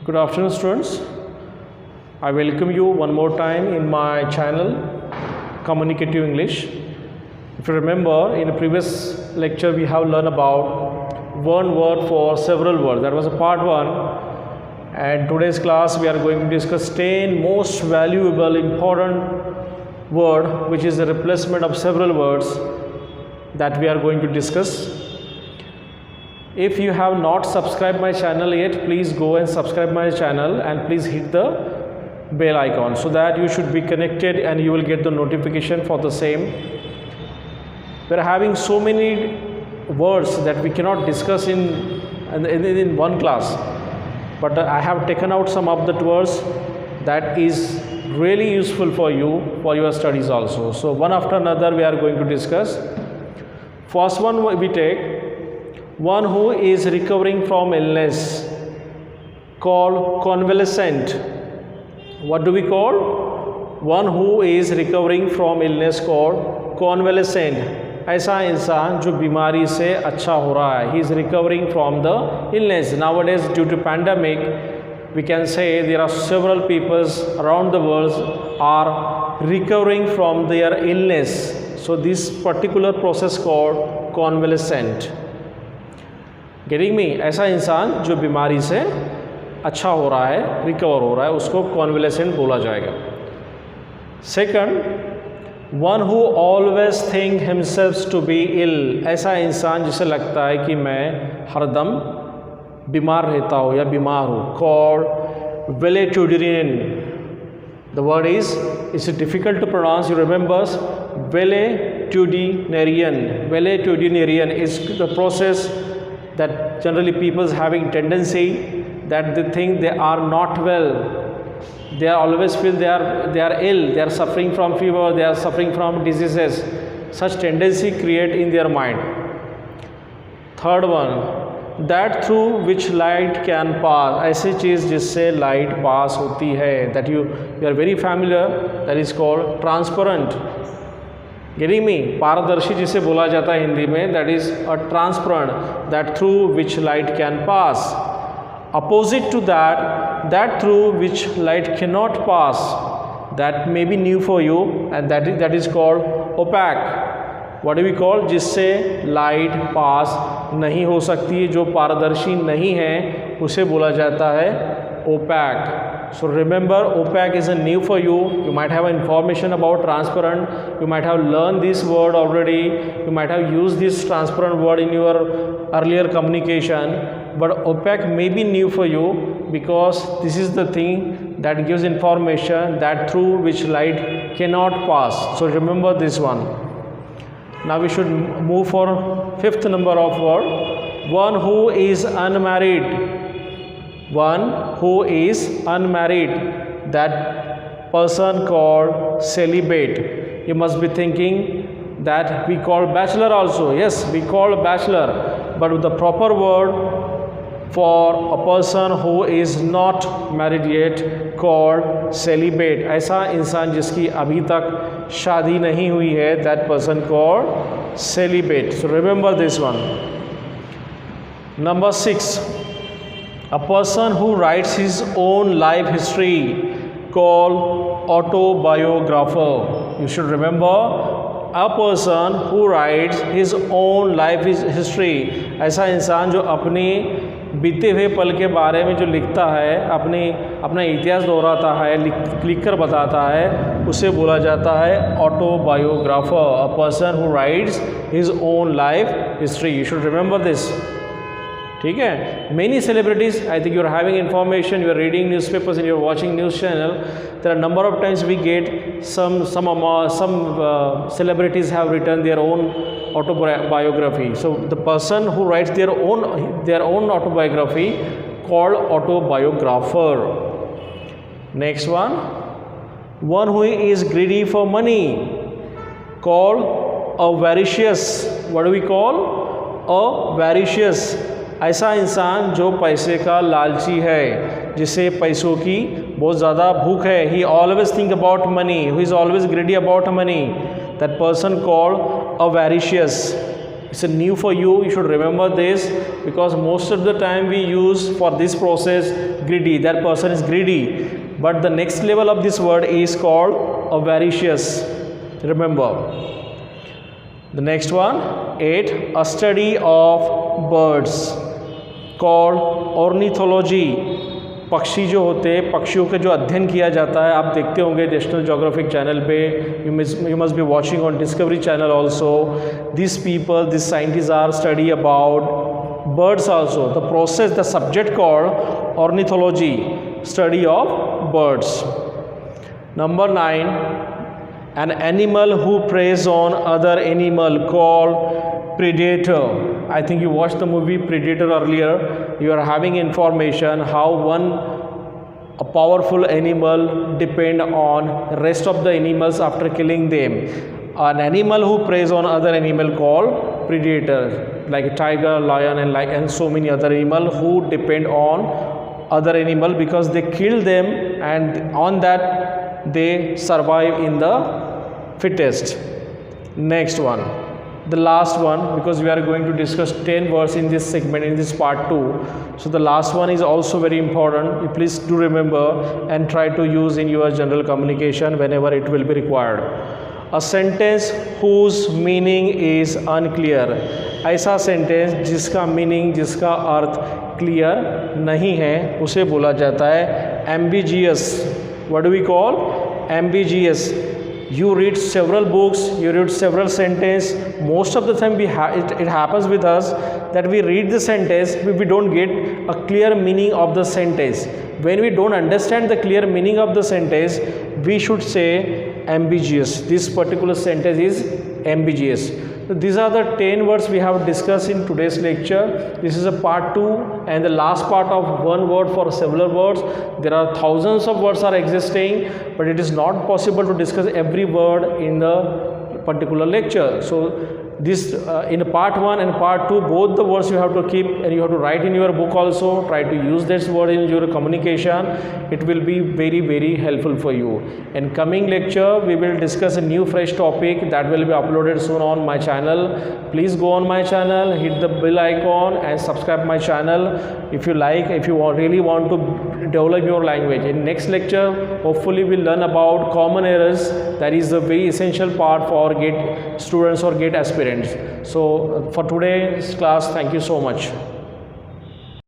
Good afternoon, students. I welcome you one more time in my channel, Communicative English. If you remember, in the previous lecture, we have learned about one word for several words. That was a part one. And today's class, we are going to discuss 10 most valuable, important word, which is the replacement of several words that we are going to discuss. If you have not subscribed my channel yet, please go and subscribe my channel and please hit the bell icon so that you should be connected and you will get the notification for the same. We are having so many words that we cannot discuss in one class, but I have taken out some of the words that is really useful for you for your studies also. So one after another we are going to discuss. First one we take one who is recovering from illness, called convalescent. What do we call? One who is recovering from illness called convalescent. ऐसा इंसान जो बीमारी से अच्छा हो रहा है. He is recovering from the illness. Nowadays, due to pandemic, we can say there are several people around the world are recovering from their illness. So this particular process called convalescent. Getting me? ऐसा इंसान जो बीमारी से अच्छा हो रहा है, recover हो रहा है, उसको कॉन्वलेसेंट बोला जाएगा. Second, one who always think himself to be ill. ऐसा इंसान जिसे लगता है कि मैं हरदम बीमार रहता हूँ या बीमार हूँ. Called valetudinarian. The word is it's difficult to pronounce. You remembers valetudinarian. Valetudinarian is the process that generally people having tendency that they think they are not well, they are always feel they are ill, they are suffering from fever, they are suffering from diseases. Such tendency create in their mind. Third one, that through which light can pass. ऐसी चीज़ जिससे light पास होती है, that you are very familiar, that is called transparent. Getting me? पारदर्शी जिसे बोला जाता है हिंदी में, that is a transparent, that through which light can pass. Opposite to that through which light can not pass, that may be new for you and that is called opaque. What do we call? जिससे light pass नहीं हो सकती, जो पारदर्शी नहीं है, उसे बोला जाता है OPEC. So remember, opaque is a new for you. You might have information about transparent. You might have learned this word already. You might have used this transparent word in your earlier communication. But opaque may be new for you because this is the thing that gives information that through which light cannot pass. So remember this one. Now we should move for fifth number of word. One who is unmarried. One who is unmarried, that person called celibate. You must be thinking that we call bachelor also. Yes, we call bachelor, but the proper word for a person who is not married yet called celibate. ऐसा इंसान जिसकी अभी तक शादी नहीं हुई है, that person called celibate. So remember this one. Number 6. A person who writes his own life history called autobiographer. You should remember, a person who writes his own life history. ऐसा इंसान जो अपने बीते हुए पल के बारे में जो लिखता है, अपना इतिहास दोहराता है, लिख कर बताता है, उसे बोला जाता है autobiographer. A person who writes his own life history. You should remember this. ठीक है? Many celebrities, I think you are having information, you are reading newspapers and you are watching news channel. There are a number of times we get some celebrities have written their own autobiography. So the person who writes their own autobiography called autobiographer. Next one who is greedy for money called avaricious. What do we call? Avaricious. ऐसा इंसान जो पैसे का लालची है, जिसे पैसों की बहुत ज़्यादा भूख है. He always think about money, who is always greedy about money, that person called avaricious. It's a new for you. You should remember this because most of the time we use for this process greedy. That person is greedy. But the next level of this word is called avaricious. Remember. The next one, 8, a study of birds called ornithology. पक्षी जो होते हैं, पक्षियों का जो अध्ययन किया जाता है, आप देखते होंगे नेशनल ज्योग्राफिक चैनल पे, you must be watching on Discovery Channel also. These people, these scientists are study about birds also. The process, the subject called ornithology, study of birds. Number 9, an animal who preys on other animal called predator. I think you watched the movie Predator earlier. You are having information how a powerful animal depend on rest of the animals after killing them. An animal who preys on other animal called predator, like a tiger, lion, and so many other animal who depend on other animal because they kill them, and on that they survive in the fittest. Next one, the last one, because we are going to discuss 10 words in this segment, in this part 2. So the last one is also very important. You please do remember and try to use in your general communication whenever it will be required. A sentence whose meaning is unclear. ऐसा sentence जिसका meaning, जिसका अर्थ clear नहीं है, उसे बोला जाता है ambiguous. What do we call? Ambiguous. You read several books, you read several sentences. Most of the time it happens with us that we read the sentence, we don't get a clear meaning of the sentence. When we don't understand the clear meaning of the sentence, we should say ambiguous. This particular sentence is ambiguous. So these are the 10 words we have discussed in today's lecture. This is a part 2 and the last part of one word for several words. There are thousands of words are existing, but it is not possible to discuss every word in the particular lecture. So this in part 1 and part 2, both the words you have to keep and you have to write in your book also. Try to use this word in your communication. It will be very, very helpful for you. In coming lecture, we will discuss a new fresh topic that will be uploaded soon on my channel. Please go on my channel, hit the bell icon and subscribe my channel if you like, if you really want to develop your language. In next lecture, hopefully we'll learn about common errors. That is a very essential part for GATE students or GATE aspirants. So for today's class, thank you so much.